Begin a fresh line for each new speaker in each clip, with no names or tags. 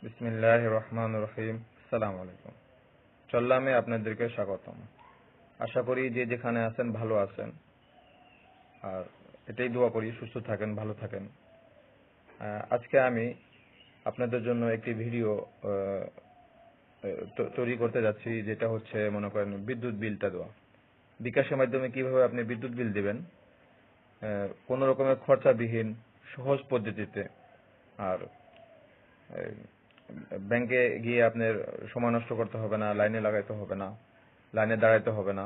বিসমিল্লাহির রহমানির রহিম। আসসালামু আলাইকুম। চল্লামে আপনাদেরকে স্বাগতম। আশা করি যে যেখানে আছেন ভালো আছেন, আর এটাই দোয়া করি সুস্থ থাকেন, ভালো থাকেন। আজকে আমি আপনাদের জন্য একটি ভিডিও তৈরি করতে যাচ্ছি, যেটা হচ্ছে মনে করেন বিদ্যুৎ বিলটা দেওয়া। বিকাশের মাধ্যমে কিভাবে আপনি বিদ্যুৎ বিল দিবেন কোনো রকমের খরচাবিহীন সহজ পদ্ধতিতে, আর ব্যাংকে গিয়ে আপনার সময় নষ্ট করতে হবে না, লাইনে লাগাইতে হবে না, লাইনে দাঁড়াইতে হবে না।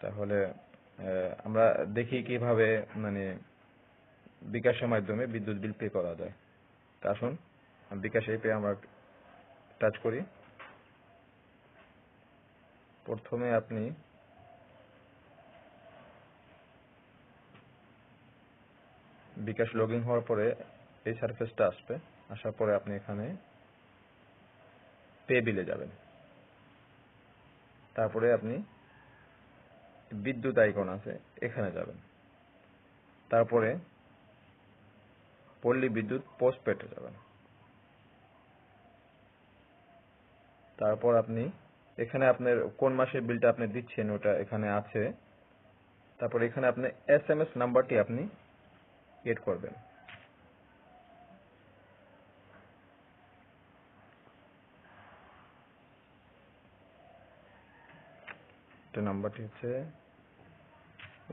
তাহলে আমরা দেখি কিভাবে মানে বিকাশের মাধ্যমে বিদ্যুৎ বিল পে করা যায়। তা আসুন বিকাশে পে আমরা টাচ করি। প্রথমে আপনি বিকাশ লগ ইন হওয়ার পরে এই সারফেসটা আসবে, আসার পরে আপনি এখানে পে বিলে যাবেন। তারপরে আপনি বিদ্যুৎ আইকন আছে, এখানে যাবেন। তারপরে পল্লী বিদ্যুৎ পোস্টপেডে যাবেন। তারপর আপনি এখানে আপনার কোন মাসের বিলটা আপনি দিচ্ছেন ওটা এখানে আছে। তারপর এখানে আপনি SMS নাম্বারটি আপনি এড করবেন। এটা নাম্বারটি হচ্ছে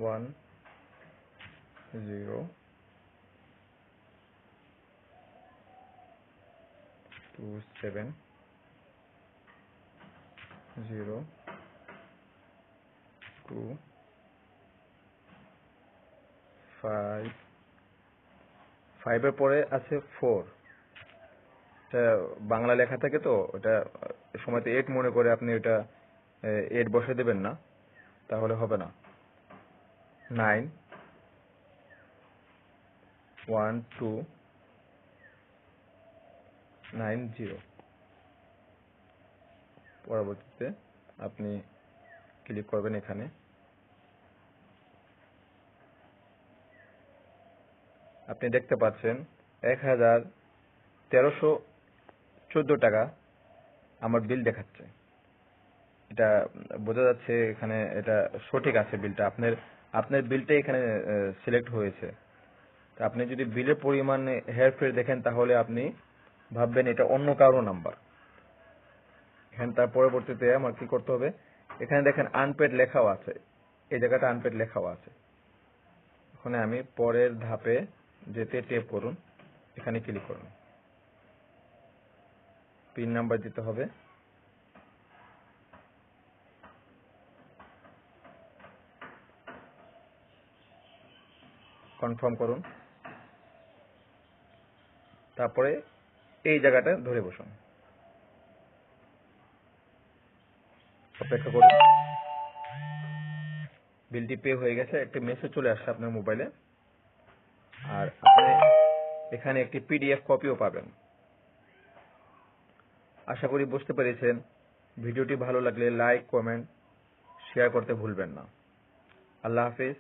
10270255 এর পরে আছে 4। এটা বাংলা লেখা থাকে, তো ওটা সময়তে 8 মনে করে আপনি ওটা 8 বসে দেবেন না, তাহলে হবে না। 91290। পরবর্তীতে আপনি ক্লিক করবেন। এখানে আপনি দেখতে পাচ্ছেন 1314 টাকা আমার বিল দেখাচ্ছে। এটা বোঝা যাচ্ছে এখানে এটা সঠিক আছে বিলটা। আপনার বিলটা এখানে সিলেক্ট হয়েছে। তা আপনি যদি বিলের পরিমাণে হেরফের দেখেন তাহলে আপনি ভাববেন এটা অন্য কারো নাম্বার। এখানে তার পরবর্তীতে আমার কি করতে হবে, এখানে দেখেন আনপেড লেখাও আছে, এই জায়গাটা আনপেড লেখাও আছে। ওখানে আমি পরের ধাপে যেতে টেপ করুন, এখানে ক্লিক করুন। পিন নাম্বার দিতে হবে। কনফার্ম করুন। তারপরে এই জায়গাটা ধরে বসুন, অপেক্ষা করুন। বিলটি পে হয়ে গেছে, একটা মেসেজ চলে আসছে আপনার মোবাইলে। আর আপনি এখানে একটি PDF কপিও পাবেন। আশা করি বুঝতে পেরেছেন। ভিডিওটি ভালো লাগলে লাইক, কমেন্ট, শেয়ার করতে ভুলবেন না। আল্লাহ হাফেজ।